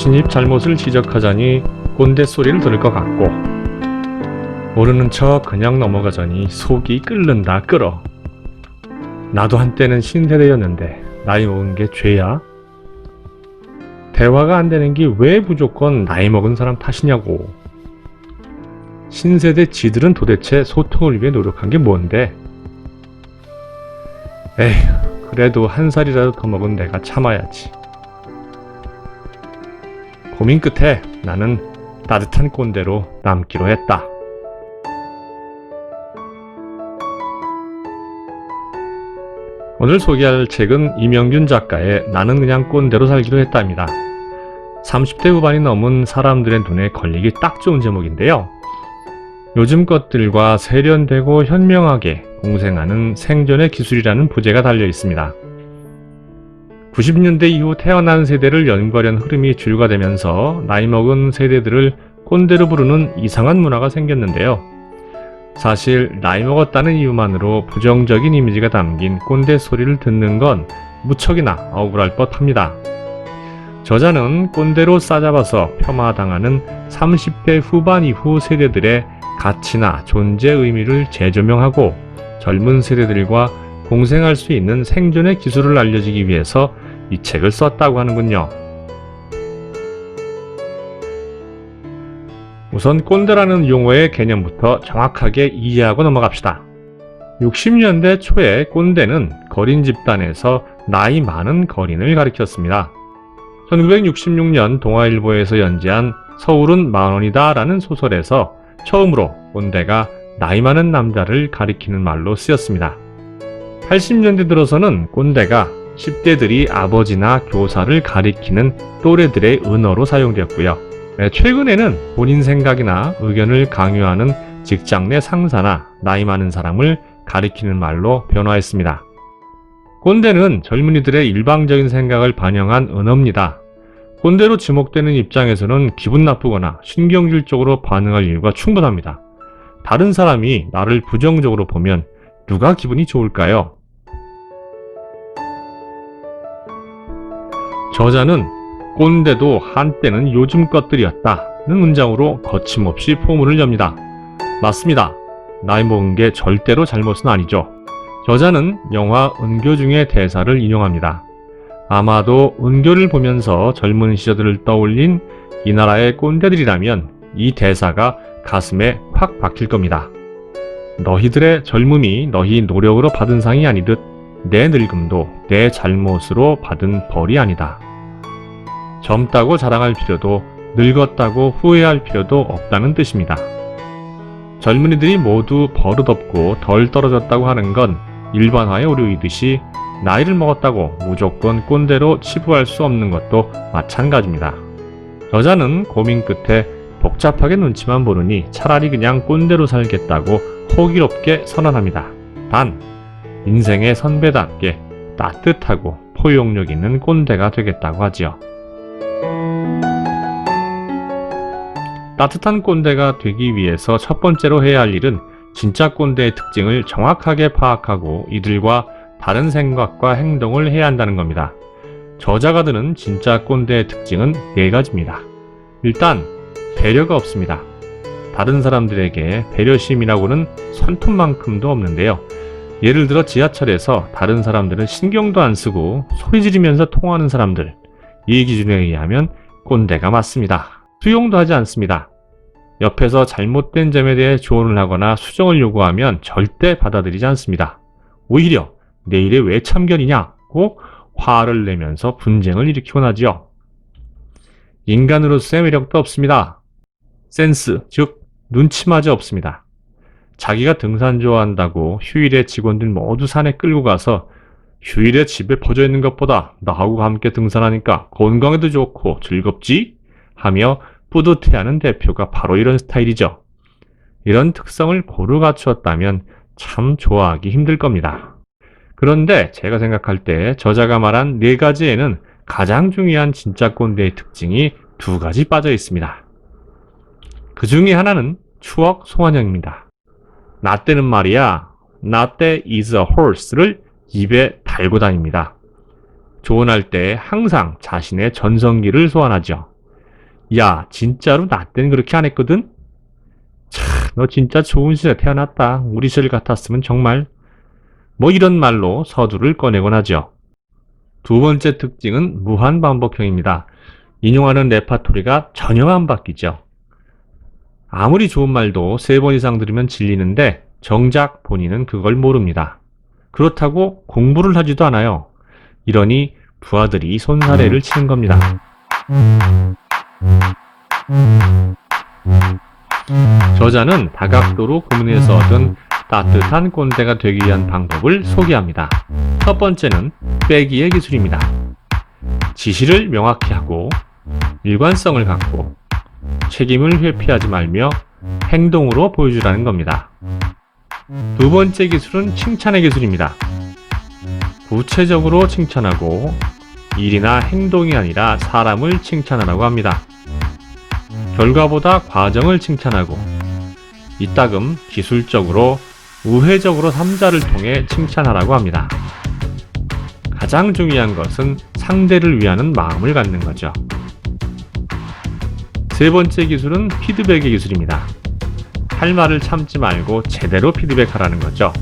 신입 잘못을 지적하자니 꼰대 소리를 들을 것 같고, 모르는 척 그냥 넘어가자니 속이 끓는다 끓어. 나도 한때는 신세대였는데 나이 먹은 게 죄야? 대화가 안 되는 게 왜 무조건 나이 먹은 사람 탓이냐고. 신세대 지들은 도대체 소통을 위해 노력한 게 뭔데? 에휴, 그래도 한 살이라도 더 먹은 내가 참아야지. 고민 끝에 나는 따뜻한 꼰대로 남기로 했다. 오늘 소개할 책은 이명균 작가의 나는 그냥 꼰대로 살기로 했다입니다. 30대 후반이 넘은 사람들의 눈에 걸리기 딱 좋은 제목인데요. 요즘 것들과 세련되고 현명하게 공생하는 생존의 기술이라는 부제가 달려 있습니다. 90년대 이후 태어난 세대를 연구하려는 흐름이 주류가 되면서 나이 먹은 세대들을 꼰대로 부르는 이상한 문화가 생겼는데요. 사실 나이 먹었다는 이유만으로 부정적인 이미지가 담긴 꼰대 소리를 듣는 건 무척이나 억울할 법합니다. 저자는 꼰대로 싸잡아서 폄하당하는 30대 후반 이후 세대들의 가치나 존재 의미를 재조명하고 젊은 세대들과 공생할 수 있는 생존의 기술을 알려주기 위해서 이 책을 썼다고 하는군요. 우선 꼰대라는 용어의 개념부터 정확하게 이해하고 넘어갑시다. 60년대 초에 꼰대는 거린 집단에서 나이 많은 거린을 가리켰습니다. 1966년 동아일보에서 연재한 서울은 만원이다 라는 소설에서 처음으로 꼰대가 나이 많은 남자를 가리키는 말로 쓰였습니다. 80년대 들어서는 꼰대가 10대들이 아버지나 교사를 가리키는 또래들의 은어로 사용되었고요. 최근에는 본인 생각이나 의견을 강요하는 직장 내 상사나 나이 많은 사람을 가리키는 말로 변화했습니다. 꼰대는 젊은이들의 일방적인 생각을 반영한 은어입니다. 꼰대로 지목되는 입장에서는 기분 나쁘거나 신경질적으로 반응할 이유가 충분합니다. 다른 사람이 나를 부정적으로 보면 누가 기분이 좋을까요? 저자는 꼰대도 한때는 요즘 것들이었다는 문장으로 거침없이 포문을 엽니다. 맞습니다. 나이 먹은 게 절대로 잘못은 아니죠. 저자는 영화 은교 중의 대사를 인용합니다. 아마도 은교를 보면서 젊은 시절을 떠올린 이 나라의 꼰대들이라면 이 대사가 가슴에 확 박힐 겁니다. 너희들의 젊음이 너희 노력으로 받은 상이 아니듯 내 늙음도 내 잘못으로 받은 벌이 아니다. 젊다고 자랑할 필요도 늙었다고 후회할 필요도 없다는 뜻입니다. 젊은이들이 모두 버릇없고 덜 떨어졌다고 하는 건 일반화의 오류이듯이 나이를 먹었다고 무조건 꼰대로 치부할 수 없는 것도 마찬가지입니다. 저자는 고민 끝에 복잡하게 눈치만 보느니 차라리 그냥 꼰대로 살겠다고 호기롭게 선언합니다. 단, 인생의 선배답게 따뜻하고 포용력 있는 꼰대가 되겠다고 하지요. 따뜻한 꼰대가 되기 위해서 첫 번째로 해야 할 일은 진짜 꼰대의 특징을 정확하게 파악하고 이들과 다른 생각과 행동을 해야 한다는 겁니다. 저자가 드는 진짜 꼰대의 특징은 4가지입니다. 일단, 배려가 없습니다. 다른 사람들에게 배려심이라고는 손톱만큼도 없는데요. 예를 들어 지하철에서 다른 사람들은 신경도 안 쓰고 소리 지르면서 통하는 사람들, 이 기준에 의하면 꼰대가 맞습니다. 수용도 하지 않습니다. 옆에서 잘못된 점에 대해 조언을 하거나 수정을 요구하면 절대 받아들이지 않습니다. 오히려 내 일에 왜 참견이냐고 화를 내면서 분쟁을 일으키곤 하지요. 인간으로서의 매력도 없습니다. 센스, 즉 눈치마저 없습니다. 자기가 등산 좋아한다고 휴일에 직원들 모두 산에 끌고 가서 휴일에 집에 퍼져 있는 것보다 나하고 함께 등산하니까 건강에도 좋고 즐겁지? 하며 뿌듯해하는 대표가 바로 이런 스타일이죠. 이런 특성을 고루 갖추었다면 참 좋아하기 힘들 겁니다. 그런데 제가 생각할 때 저자가 말한 4가지에는 가장 중요한 진짜 꼰대의 특징이 2가지 빠져 있습니다. 그 중에 하나는 추억 소환형입니다. 나 때는 말이야, 나 때 is a horse를 입에 달고 다닙니다. 조언할 때 항상 자신의 전성기를 소환하죠. 야, 진짜로 나 때는 그렇게 안 했거든? 너 진짜 좋은 시대에 태어났다. 우리 시절 같았으면 정말. 뭐 이런 말로 서두를 꺼내곤 하죠. 두 번째 특징은 무한 반복형입니다. 인용하는 레파토리가 전혀 안 바뀌죠. 아무리 좋은 말도 3번 이상 들으면 질리는데 정작 본인은 그걸 모릅니다. 그렇다고 공부를 하지도 않아요. 이러니 부하들이 손사래를 치는 겁니다. 저자는 다각도로 고민해서 얻은 따뜻한 꼰대가 되기 위한 방법을 소개합니다. 첫 번째는 빼기의 기술입니다. 지시를 명확히 하고 일관성을 갖고 책임을 회피하지 말며 행동으로 보여주라는 겁니다. 두 번째 기술은 칭찬의 기술입니다. 구체적으로 칭찬하고 일이나 행동이 아니라 사람을 칭찬하라고 합니다. 결과보다 과정을 칭찬하고 이따금 기술적으로 우회적으로 3자를 통해 칭찬하라고 합니다. 가장 중요한 것은 상대를 위하는 마음을 갖는 거죠. 세 번째 기술은 피드백의 기술입니다. 할 말을 참지 말고 제대로 피드백하라는 거죠.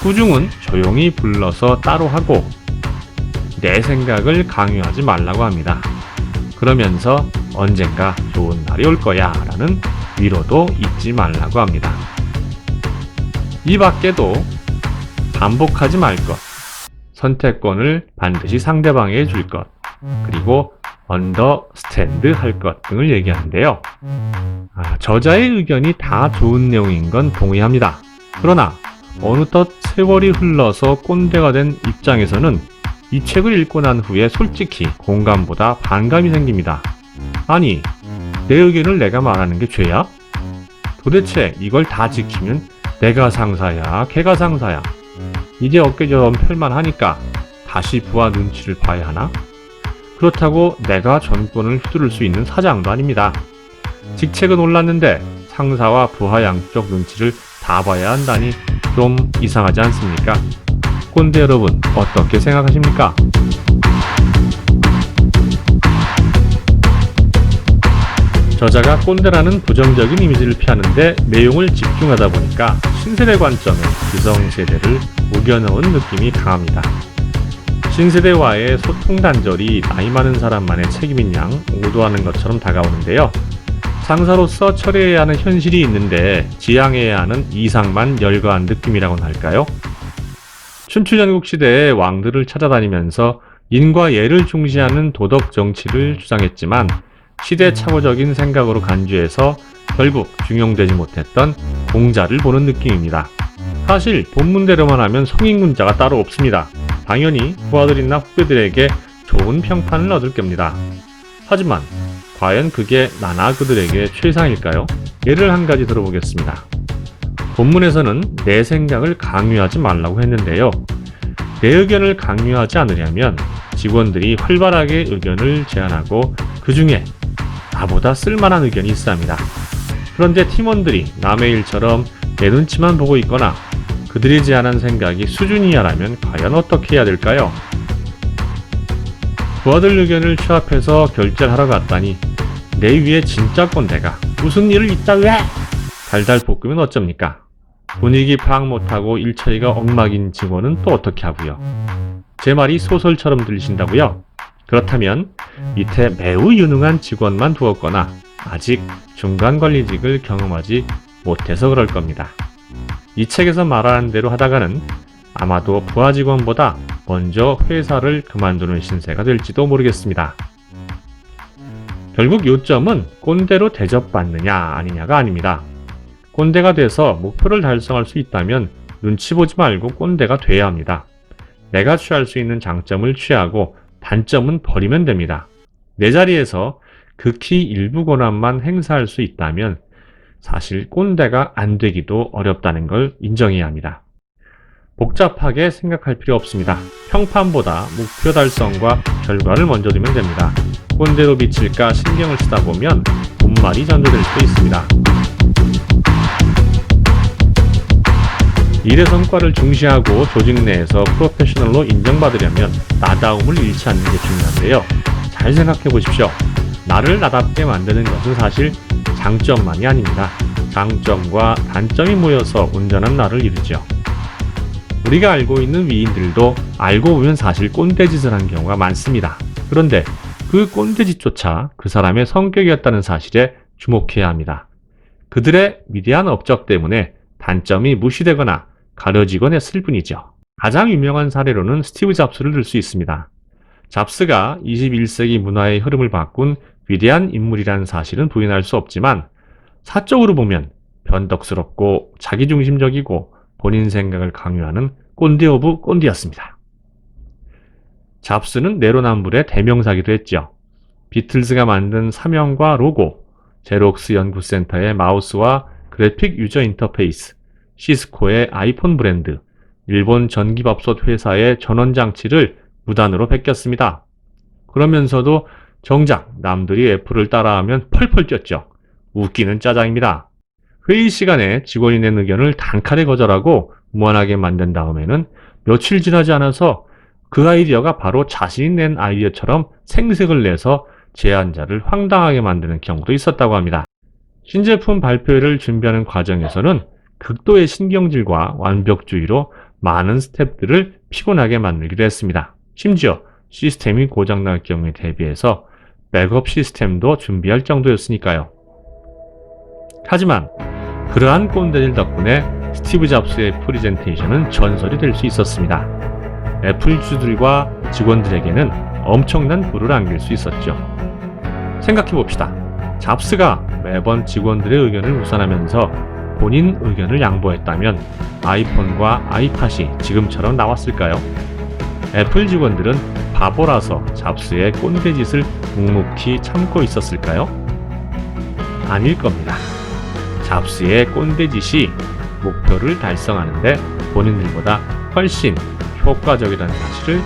후중은 조용히 불러서 따로 하고 내 생각을 강요하지 말라고 합니다. 그러면서 언젠가 좋은 날이 올 거야 라는 위로도 잊지 말라고 합니다. 이 밖에도 반복하지 말 것, 선택권을 반드시 상대방에게 줄 것, 그리고 언더스탠드 할 것 등을 얘기하는데요. 저자의 의견이 다 좋은 내용인 건 동의합니다. 그러나 어느덧 세월이 흘러서 꼰대가 된 입장에서는 이 책을 읽고 난 후에 솔직히 공감보다 반감이 생깁니다. 아니, 내 의견을 내가 말하는 게 죄야? 도대체 이걸 다 지키면 내가 상사야, 걔가 상사야. 이제 어깨좀 펼만 하니까 다시 부하 눈치를 봐야 하나? 그렇다고 내가 전권을 휘두를 수 있는 사장도 아닙니다. 직책은 올랐는데 상사와 부하 양쪽 눈치를 다 봐야 한다니 좀 이상하지 않습니까? 꼰대 여러분, 어떻게 생각하십니까? 저자가 꼰대라는 부정적인 이미지를 피하는데 내용을 집중하다 보니까 신세대 관점의 기성세대를 우겨넣은 느낌이 강합니다. 신세대와의 소통 단절이 나이 많은 사람만의 책임인 양 오도하는 것처럼 다가오는데요. 상사로서 처리해야 하는 현실이 있는데 지향해야 하는 이상만 열거한 느낌이라고는 할까요? 춘추전국 시대의 왕들을 찾아다니면서 인과 예를 중시하는 도덕 정치를 주장했지만 시대착오적인 생각으로 간주해서 결국 중용되지 못했던 공자를 보는 느낌입니다. 사실 본문대로만 하면 성인군자가 따로 없습니다. 당연히 부하들이나 후배들에게 좋은 평판을 얻을 겁니다. 하지만 과연 그게 나나 그들에게 최상일까요? 예를 한 가지 들어보겠습니다. 본문에서는 내 생각을 강요하지 말라고 했는데요. 내 의견을 강요하지 않으려면 직원들이 활발하게 의견을 제안하고 그 중에 나보다 쓸만한 의견이 있어야 합니다. 그런데 팀원들이 남의 일처럼 내 눈치만 보고 있거나 그들이 제안한 생각이 수준 이하라면 과연 어떻게 해야 될까요? 부하들 의견을 취합해서 결제를 하러 갔다니 내 위에 진짜 꼰대가 무슨 일을 이따 왜? 달달 볶으면 어쩝니까? 분위기 파악 못하고 일 처리가 엉망인 직원은 또 어떻게 하고요? 제 말이 소설처럼 들리신다고요? 그렇다면 밑에 매우 유능한 직원만 두었거나 아직 중간 관리직을 경험하지 못해서 그럴 겁니다. 이 책에서 말하는 대로 하다가는 아마도 부하 직원보다 먼저 회사를 그만두는 신세가 될지도 모르겠습니다. 결국 요점은 꼰대로 대접받느냐 아니냐가 아닙니다. 꼰대가 돼서 목표를 달성할 수 있다면 눈치 보지 말고 꼰대가 돼야 합니다. 내가 취할 수 있는 장점을 취하고 단점은 버리면 됩니다. 내 자리에서 극히 일부 권한만 행사할 수 있다면 사실 꼰대가 안 되기도 어렵다는 걸 인정해야 합니다. 복잡하게 생각할 필요 없습니다. 평판보다 목표 달성과 결과를 먼저 두면 됩니다. 꼰대로 비칠까 신경을 쓰다 보면 본말이 전도될 수도 있습니다. 일의 성과를 중시하고 조직 내에서 프로페셔널로 인정받으려면 나다움을 잃지 않는 게 중요한데요. 잘 생각해 보십시오. 나를 나답게 만드는 것은 사실 장점만이 아닙니다. 장점과 단점이 모여서 온전한 나를 이루죠. 우리가 알고 있는 위인들도 알고 보면 사실 꼰대짓을 한 경우가 많습니다. 그런데 그 꼰대짓조차 그 사람의 성격이었다는 사실에 주목해야 합니다. 그들의 위대한 업적 때문에 단점이 무시되거나 가려지곤 했을 뿐이죠. 가장 유명한 사례로는 스티브 잡스를 들 수 있습니다. 잡스가 21세기 문화의 흐름을 바꾼 위대한 인물이라는 사실은 부인할 수 없지만 사적으로 보면 변덕스럽고 자기중심적이고 본인 생각을 강요하는 꼰대 오브 꼰대였습니다. 잡스는 내로남불의 대명사기도 했죠. 비틀즈가 만든 사명과 로고, 제록스 연구센터의 마우스와 그래픽 유저 인터페이스, 시스코의 아이폰 브랜드, 일본 전기밥솥 회사의 전원장치를 무단으로 베꼈습니다. 그러면서도 정작 남들이 애플을 따라하면 펄펄 뛰었죠. 웃기는 짜장입니다. 회의 시간에 직원이 낸 의견을 단칼에 거절하고 무한하게 만든 다음에는 며칠 지나지 않아서 그 아이디어가 바로 자신이 낸 아이디어처럼 생색을 내서 제안자를 황당하게 만드는 경우도 있었다고 합니다. 신제품 발표회를 준비하는 과정에서는 극도의 신경질과 완벽주의로 많은 스태프들을 피곤하게 만들기도 했습니다. 심지어 시스템이 고장날 경우에 대비해서 백업 시스템도 준비할 정도였으니까요. 하지만 그러한 꼰대들 덕분에 스티브 잡스의 프레젠테이션은 전설이 될 수 있었습니다. 애플주들과 직원들에게는 엄청난 부를 안길 수 있었죠. 생각해봅시다. 잡스가 매번 직원들의 의견을 무산하면서 본인 의견을 양보했다면 아이폰과 아이팟이 지금처럼 나왔을까요? 애플 직원들은 바보라서 잡스의 꼰대짓을 묵묵히 참고 있었을까요? 아닐 겁니다. 잡스의 꼰대짓이 목표를 달성하는데 본인들보다 훨씬 효과적이라는 사실을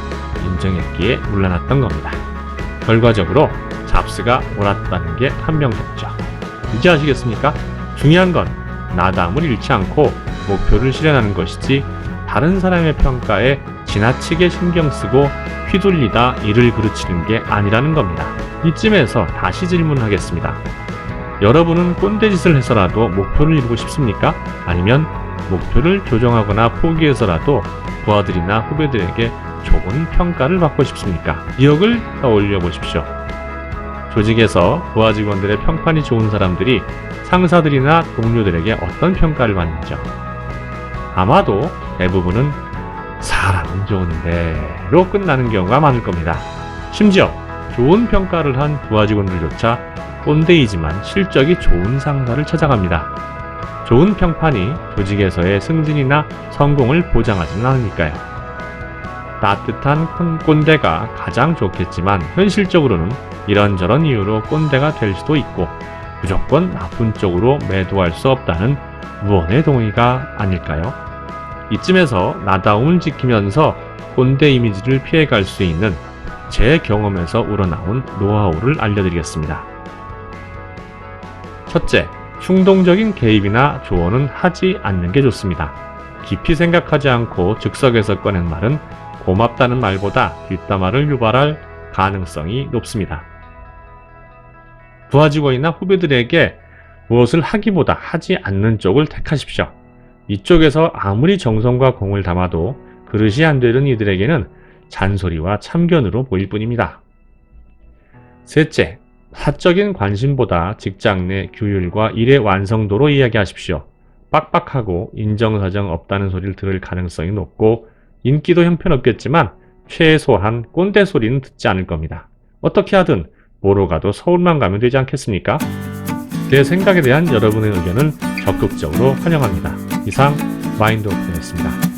인정했기에 물러났던 겁니다. 결과적으로 잡스가 옳았다는 게 판명됐죠. 이제 아시겠습니까? 중요한 건 나담을 잃지 않고 목표를 실현하는 것이지 다른 사람의 평가에 지나치게 신경 쓰고 휘둘리다 일을 그르치는 게 아니라는 겁니다. 이쯤에서 다시 질문하겠습니다. 여러분은 꼰대짓을 해서라도 목표를 이루고 싶습니까? 아니면 목표를 조정하거나 포기해서라도 부하들이나 후배들에게 좋은 평가를 받고 싶습니까? 기억을 떠올려 보십시오. 조직에서 부하 직원들의 평판이 좋은 사람들이 상사들이나 동료들에게 어떤 평가를 받는지요? 아마도 대부분은 사람은 좋은데로 끝나는 경우가 많을 겁니다. 심지어 좋은 평가를 한 부하 직원들조차 꼰대이지만 실적이 좋은 상사를 찾아갑니다. 좋은 평판이 조직에서의 승진이나 성공을 보장하지는 않으니까요. 따뜻한 꼰대가 가장 좋겠지만 현실적으로는 이런저런 이유로 꼰대가 될 수도 있고 무조건 나쁜 쪽으로 매도할 수 없다는 무언의 동의가 아닐까요? 이쯤에서 나다움을 지키면서 꼰대 이미지를 피해갈 수 있는 제 경험에서 우러나온 노하우를 알려드리겠습니다. 첫째, 충동적인 개입이나 조언은 하지 않는 게 좋습니다. 깊이 생각하지 않고 즉석에서 꺼낸 말은 고맙다는 말보다 뒷담화를 유발할 가능성이 높습니다. 부하 직원이나 후배들에게 무엇을 하기보다 하지 않는 쪽을 택하십시오. 이쪽에서 아무리 정성과 공을 담아도 그릇이 안 되는 이들에게는 잔소리와 참견으로 보일 뿐입니다. 셋째, 사적인 관심보다 직장 내 규율과 일의 완성도로 이야기하십시오. 빡빡하고 인정사정 없다는 소리를 들을 가능성이 높고 인기도 형편없겠지만 최소한 꼰대 소리는 듣지 않을 겁니다. 어떻게 하든 뭐로 가도 서울만 가면 되지 않겠습니까? 제 생각에 대한 여러분의 의견을 적극적으로 환영합니다. 이상 마인드 오픈이었습니다.